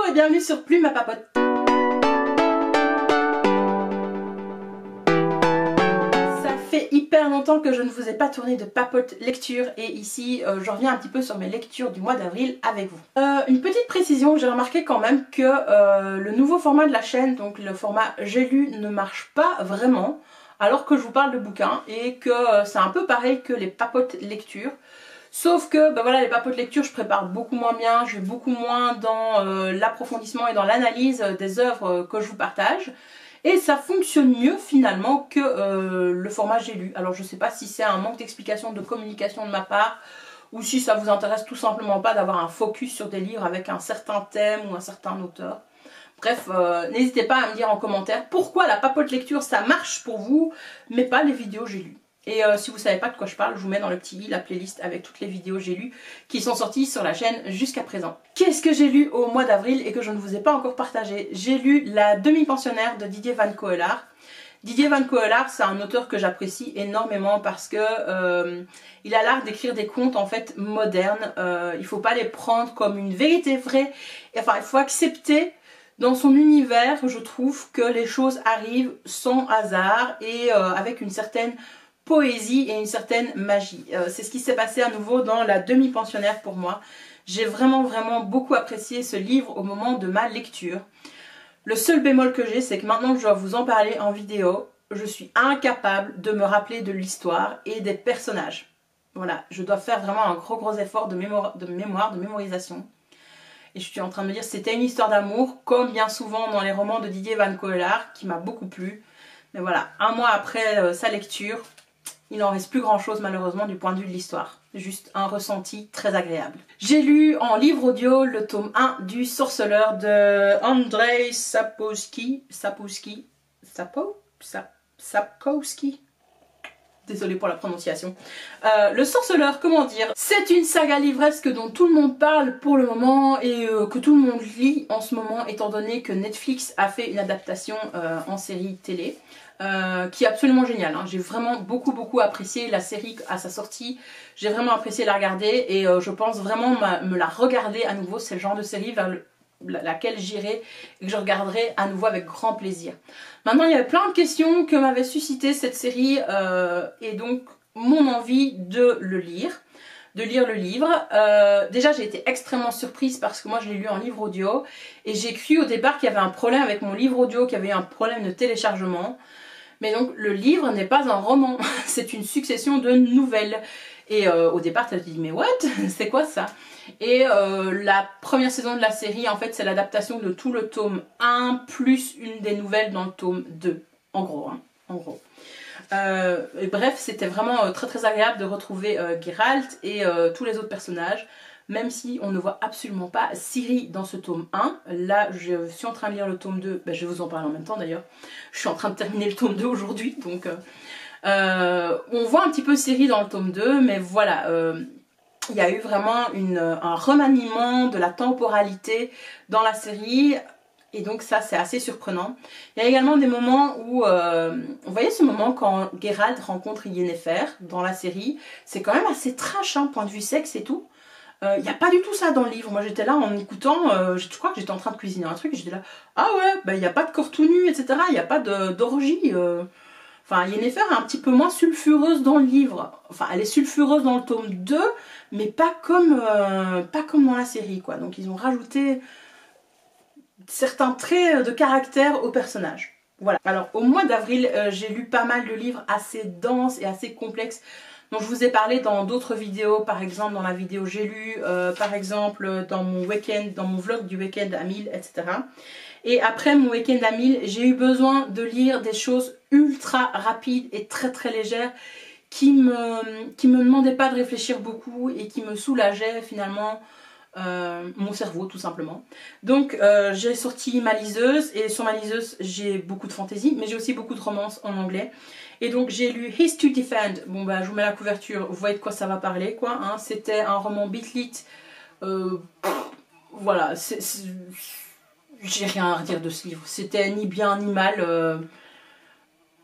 et bienvenue sur Plume à Papote. Ça fait hyper longtemps que je ne vous ai pas tourné de papote lecture et ici je reviens un petit peu sur mes lectures du mois d'avril avec vous. Une petite précision, j'ai remarqué quand même que le nouveau format de la chaîne, donc le format J'ai lu, ne marche pas vraiment alors que je vous parle de bouquins et que c'est un peu pareil que les papotes lecture. Sauf que bah voilà, les papotes lecture je prépare beaucoup moins bien, je vais beaucoup moins dans l'approfondissement et dans l'analyse des œuvres que je vous partage. Et ça fonctionne mieux finalement que le format J'ai lu. Alors je sais pas si c'est un manque d'explication, de communication de ma part, ou si ça vous intéresse tout simplement pas d'avoir un focus sur des livres avec un certain thème ou un certain auteur. Bref, n'hésitez pas à me dire en commentaire pourquoi la papote lecture ça marche pour vous, mais pas les vidéos J'ai lu. Et si vous ne savez pas de quoi je parle, je vous mets dans le petit i la playlist avec toutes les vidéos J'ai lu qui sont sorties sur la chaîne jusqu'à présent. Qu'est-ce que j'ai lu au mois d'avril et que je ne vous ai pas encore partagé? J'ai lu La demi-pensionnaire de Didier Van Coelaert. Didier Van Coelaert, c'est un auteur que j'apprécie énormément parce que il a l'art d'écrire des contes en fait modernes. Il ne faut pas les prendre comme une vérité vraie. Enfin, il faut accepter dans son univers, je trouve que les choses arrivent sans hasard et avec une certaine poésie et une certaine magie. C'est ce qui s'est passé à nouveau dans La demi-pensionnaire pour moi. J'ai vraiment beaucoup apprécié ce livre au moment de ma lecture. Le seul bémol que j'ai, c'est que maintenant que je dois vous en parler en vidéo, je suis incapable de me rappeler de l'histoire et des personnages. Voilà, je dois faire vraiment un gros effort de mémorisation. Et je suis en train de me dire c'était une histoire d'amour, comme bien souvent dans les romans de Didier Van Coelaert, qui m'a beaucoup plu. Mais voilà, un mois après sa lecture, il n'en reste plus grand chose malheureusement du point de vue de l'histoire. Juste un ressenti très agréable. J'ai lu en livre audio le tome 1 du Sorceleur de Andrzej Sapkowski. Désolée pour la prononciation. Le Sorceleur, comment dire? C'est une saga livresque dont tout le monde parle pour le moment et que tout le monde lit en ce moment étant donné que Netflix a fait une adaptation en série télé. Qui est absolument géniale, hein. J'ai vraiment beaucoup apprécié la série à sa sortie, j'ai vraiment apprécié la regarder et je pense vraiment me la regarder à nouveau. C'est le genre de série vers laquelle j'irai et que je regarderai à nouveau avec grand plaisir. Maintenant il y avait plein de questions que m'avait suscité cette série et donc mon envie de le lire. De lire le livre. Déjà j'ai été extrêmement surprise parce que moi je l'ai lu en livre audio et j'ai cru au départ qu'il y avait un problème avec mon livre audio, qu'il y avait eu un problème de téléchargement. Mais donc le livre n'est pas un roman, c'est une succession de nouvelles. Et au départ tu te dis mais what? C'est quoi ça? Et la première saison de la série en fait c'est l'adaptation de tout le tome 1 plus une des nouvelles dans le tome 2. En gros, hein, en gros. Et bref, c'était vraiment très agréable de retrouver Geralt et tous les autres personnages, même si on ne voit absolument pas Ciri dans ce tome 1. Là, je suis en train de lire le tome 2, ben, je vais vous en parler en même temps d'ailleurs. Je suis en train de terminer le tome 2 aujourd'hui, donc on voit un petit peu Ciri dans le tome 2, mais voilà, il y a eu vraiment un remaniement de la temporalité dans la série. Et donc ça c'est assez surprenant. Il y a également des moments où, vous voyez ce moment quand Geralt rencontre Yennefer dans la série, c'est quand même assez trash, hein, point de vue sexe et tout. Il n'y a pas du tout ça dans le livre. Moi j'étais là en écoutant, je crois que j'étais en train de cuisiner un truc et j'étais là, ah ouais, bah il n'y a pas de corps tout nu, etc. Il n'y a pas d'orgie. Enfin Yennefer est un petit peu moins sulfureuse dans le livre. Enfin elle est sulfureuse dans le tome 2, mais pas comme dans la série quoi. Donc ils ont rajouté certains traits de caractère au personnage. Voilà. Alors au mois d'avril, j'ai lu pas mal de livres assez denses et assez complexes dont je vous ai parlé dans d'autres vidéos, par exemple dans la vidéo J'ai lu, par exemple dans mon week-end, dans mon vlog du week-end à 1000, etc. Et après mon week-end à 1000, j'ai eu besoin de lire des choses ultra rapides et très légères qui me demandaient pas de réfléchir beaucoup et qui me soulageaient finalement mon cerveau tout simplement. Donc j'ai sorti ma liseuse et sur ma liseuse j'ai beaucoup de fantaisie mais j'ai aussi beaucoup de romances en anglais et donc j'ai lu His to Defend. Bon bah je vous mets la couverture, vous voyez de quoi ça va parler quoi, hein. C'était un roman bitlit, voilà, j'ai rien à redire de ce livre, c'était ni bien ni mal,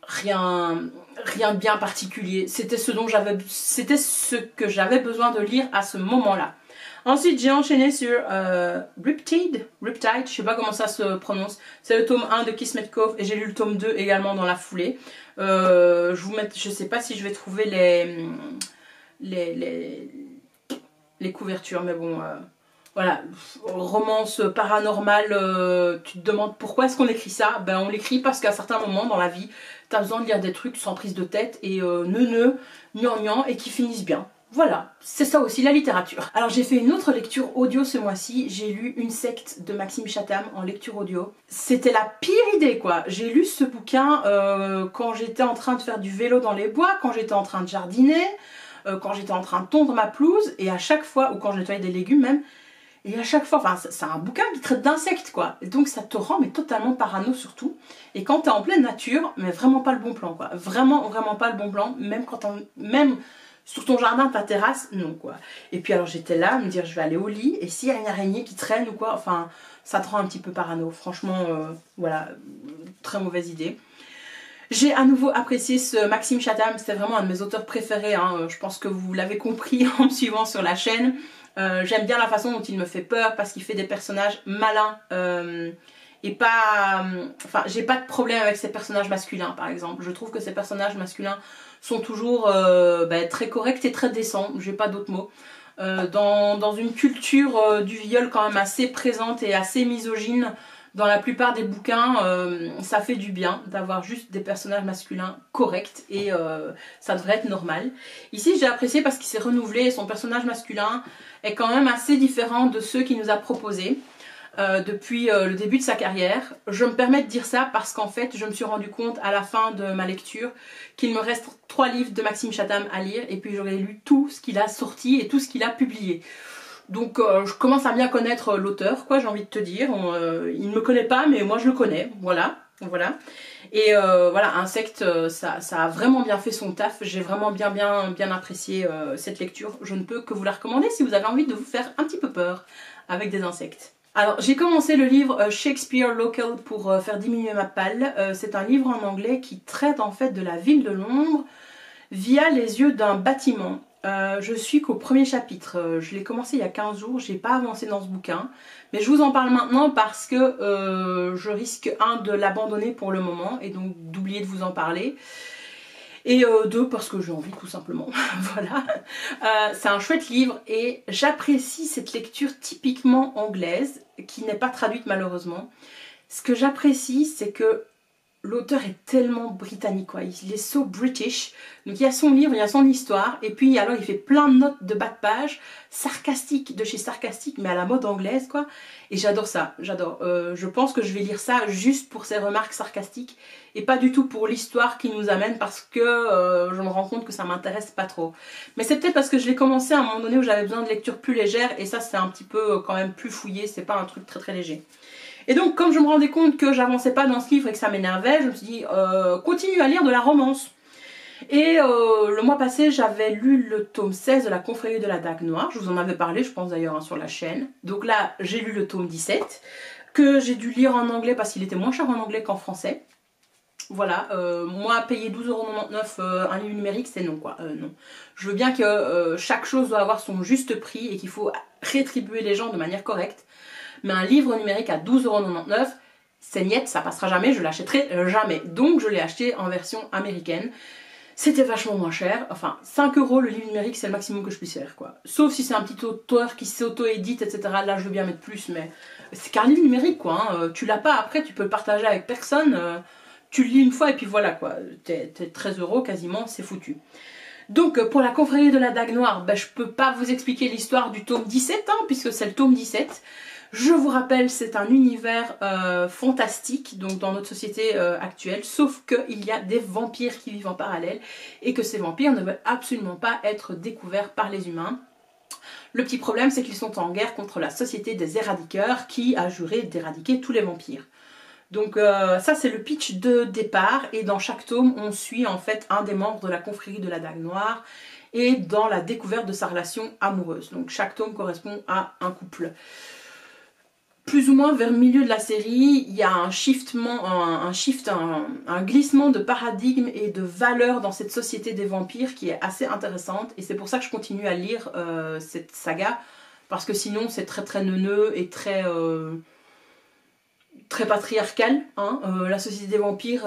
rien de bien particulier, c'était ce que j'avais besoin de lire à ce moment là. Ensuite, j'ai enchaîné sur Riptide, je sais pas comment ça se prononce. C'est le tome 1 de Kismet Cove et j'ai lu le tome 2 également dans la foulée. Je sais pas si je vais trouver les couvertures, mais bon, voilà, romance paranormale, tu te demandes pourquoi est-ce qu'on écrit ça? Ben on l'écrit parce qu'à certains moments dans la vie, t'as besoin de lire des trucs sans prise de tête et gnangnan et qui finissent bien. Voilà, c'est ça aussi la littérature. Alors j'ai fait une autre lecture audio ce mois-ci, j'ai lu Une secte de Maxime Chatham en lecture audio. C'était la pire idée quoi, j'ai lu ce bouquin quand j'étais en train de faire du vélo dans les bois, quand j'étais en train de jardiner, quand j'étais en train de tondre ma pelouse, et à chaque fois, ou quand je nettoyais des légumes même, et à chaque fois, enfin c'est un bouquin qui traite d'insectes quoi, et donc ça te rend mais totalement parano surtout, et quand t'es en pleine nature, mais vraiment pas le bon plan quoi, vraiment pas le bon plan, même sur ton jardin, ta terrasse, non quoi. Et puis alors j'étais là à me dire je vais aller au lit, et s'il y a une araignée qui traîne ou quoi, enfin ça te rend un petit peu parano, franchement voilà, très mauvaise idée. J'ai à nouveau apprécié ce Maxime Chatham, c'était vraiment un de mes auteurs préférés, hein. Je pense que vous l'avez compris en me suivant sur la chaîne. J'aime bien la façon dont il me fait peur parce qu'il fait des personnages malins et pas... Enfin, j'ai pas de problème avec ces personnages masculins par exemple. Je trouve que ces personnages masculins sont toujours très corrects et très décents, j'ai pas d'autres mots. Dans une culture du viol quand même assez présente et assez misogyne, dans la plupart des bouquins, ça fait du bien d'avoir juste des personnages masculins corrects et ça devrait être normal. Ici j'ai apprécié parce qu'il s'est renouvelé et son personnage masculin est quand même assez différent de ceux qu'il nous a proposés depuis le début de sa carrière. Je me permets de dire ça parce qu'en fait je me suis rendu compte à la fin de ma lecture qu'il me reste 3 livres de Maxime Chatham à lire et puis j'aurais lu tout ce qu'il a sorti et tout ce qu'il a publié. Donc je commence à bien connaître l'auteur, quoi, j'ai envie de te dire. Il ne me connaît pas, mais moi je le connais, voilà. Et voilà, Insecte, ça a vraiment bien fait son taf. J'ai vraiment bien apprécié cette lecture. Je ne peux que vous la recommander si vous avez envie de vous faire un petit peu peur avec des insectes. Alors j'ai commencé le livre Shakespeare Local pour faire diminuer ma palle. C'est un livre en anglais qui traite en fait de la ville de Londres via les yeux d'un bâtiment. Je suis qu'au premier chapitre, je l'ai commencé il y a 15 jours, j'ai pas avancé dans ce bouquin, mais je vous en parle maintenant parce que je risque de l'abandonner pour le moment et donc d'oublier de vous en parler, et 2 parce que j'ai envie tout simplement, voilà. C'est un chouette livre et j'apprécie cette lecture typiquement anglaise qui n'est pas traduite malheureusement. Ce que j'apprécie c'est que l'auteur est tellement britannique quoi, il est so British. Donc il y a son livre, il y a son histoire, et puis alors il fait plein de notes de bas de page, sarcastiques, de chez sarcastique, mais à la mode anglaise quoi. Et j'adore ça, j'adore. Je pense que je vais lire ça juste pour ses remarques sarcastiques, et pas du tout pour l'histoire qui nous amène, parce que je me rends compte que ça m'intéresse pas trop. Mais c'est peut-être parce que je l'ai commencé à un moment donné où j'avais besoin de lecture plus légère, et ça c'est un petit peu quand même plus fouillé, c'est pas un truc très léger. Et donc comme je me rendais compte que j'avançais pas dans ce livre et que ça m'énervait, je me suis dit continue à lire de la romance. Et le mois passé j'avais lu le tome 16 de la Confrérie de la Dague Noire, je vous en avais parlé je pense d'ailleurs sur la chaîne. Donc là j'ai lu le tome 17 que j'ai dû lire en anglais parce qu'il était moins cher en anglais qu'en français. Voilà, moi payer 12,99 € un livre numérique c'est non quoi, non. Je veux bien que chaque chose doit avoir son juste prix et qu'il faut rétribuer les gens de manière correcte. Mais un livre numérique à 12,99 €, c'est niet, ça passera jamais, je l'achèterai jamais. Donc je l'ai acheté en version américaine. C'était vachement moins cher, enfin 5 € le livre numérique c'est le maximum que je puisse faire quoi. Sauf si c'est un petit auteur qui s'auto-édite etc, là je veux bien mettre plus, mais c'est qu'un livre numérique quoi, hein. Tu l'as pas après, tu peux le partager avec personne, tu le lis une fois et puis voilà quoi, t'es 13 € quasiment, c'est foutu. Donc pour la Confrérie de la Dague Noire, je peux pas vous expliquer l'histoire du tome 17 hein, puisque c'est le tome 17. Je vous rappelle, c'est un univers fantastique, donc dans notre société actuelle, sauf qu'il y a des vampires qui vivent en parallèle et que ces vampires ne veulent absolument pas être découverts par les humains. Le petit problème, c'est qu'ils sont en guerre contre la société des éradiqueurs qui a juré d'éradiquer tous les vampires. Donc ça c'est le pitch de départ et dans chaque tome on suit en fait un des membres de la Confrérie de la Dague Noire et dans la découverte de sa relation amoureuse. Donc chaque tome correspond à un couple. Plus ou moins vers le milieu de la série, il y a un glissement de paradigme et de valeurs dans cette société des vampires qui est assez intéressante et c'est pour ça que je continue à lire cette saga parce que sinon c'est très neuneux et très patriarcal, hein. La société des vampires,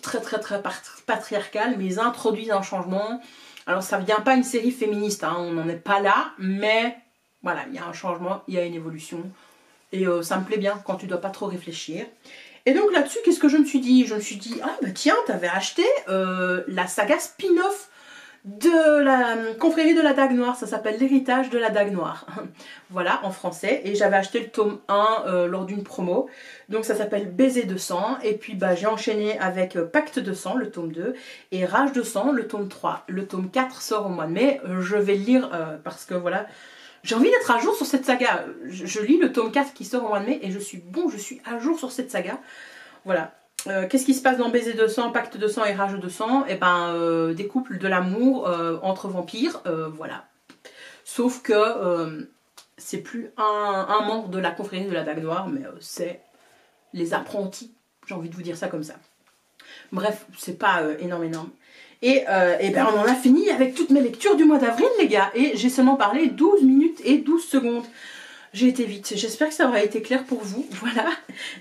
très patriarcale, mais ils introduisent un changement. Alors ça vient pas une série féministe, hein, on n'en est pas là, mais voilà, il y a un changement, il y a une évolution, et ça me plaît bien quand tu dois pas trop réfléchir. Et donc là-dessus, qu'est-ce que je me suis dit? Je me suis dit, ah bah tiens, t'avais acheté la saga spin-off de la confrérie de la Dague Noire, ça s'appelle l'héritage de la Dague Noire, voilà, en français, et j'avais acheté le tome 1 lors d'une promo, donc ça s'appelle Baiser de sang, et puis bah, j'ai enchaîné avec Pacte de sang, le tome 2, et Rage de sang, le tome 3, le tome 4 sort au mois de mai, je vais le lire parce que voilà, j'ai envie d'être à jour sur cette saga, je lis le tome 4 qui sort au mois de mai, et je suis à jour sur cette saga, voilà. Qu'est-ce qui se passe dans Baiser de sang, Pacte de sang et Rage de sang? Eh ben, des couples de l'amour entre vampires, voilà. Sauf que c'est plus un membre de la confrérie de la Dague Noire, mais c'est les apprentis, j'ai envie de vous dire ça comme ça. Bref, c'est pas énorme. Et ben on en a fini avec toutes mes lectures du mois d'avril, les gars, et j'ai seulement parlé 12 minutes et 12 secondes. J'ai été vite, j'espère que ça aura été clair pour vous, voilà.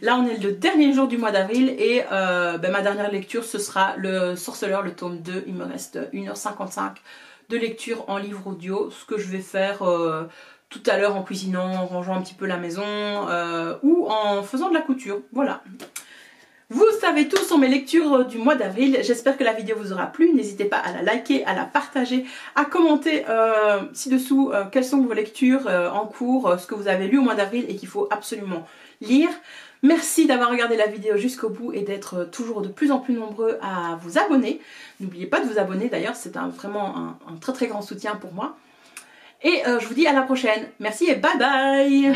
Là on est le dernier jour du mois d'avril et ben, ma dernière lecture ce sera le Sorceleur, le tome 2, il me reste 1h55 de lecture en livre audio, ce que je vais faire tout à l'heure en cuisinant, en rangeant un petit peu la maison ou en faisant de la couture, voilà. Vous savez tout sur mes lectures du mois d'avril, j'espère que la vidéo vous aura plu, n'hésitez pas à la liker, à la partager, à commenter ci-dessous quelles sont vos lectures en cours, ce que vous avez lu au mois d'avril et qu'il faut absolument lire. Merci d'avoir regardé la vidéo jusqu'au bout et d'être toujours de plus en plus nombreux à vous abonner. N'oubliez pas de vous abonner d'ailleurs, c'est vraiment un très grand soutien pour moi. Et je vous dis à la prochaine, merci et bye bye.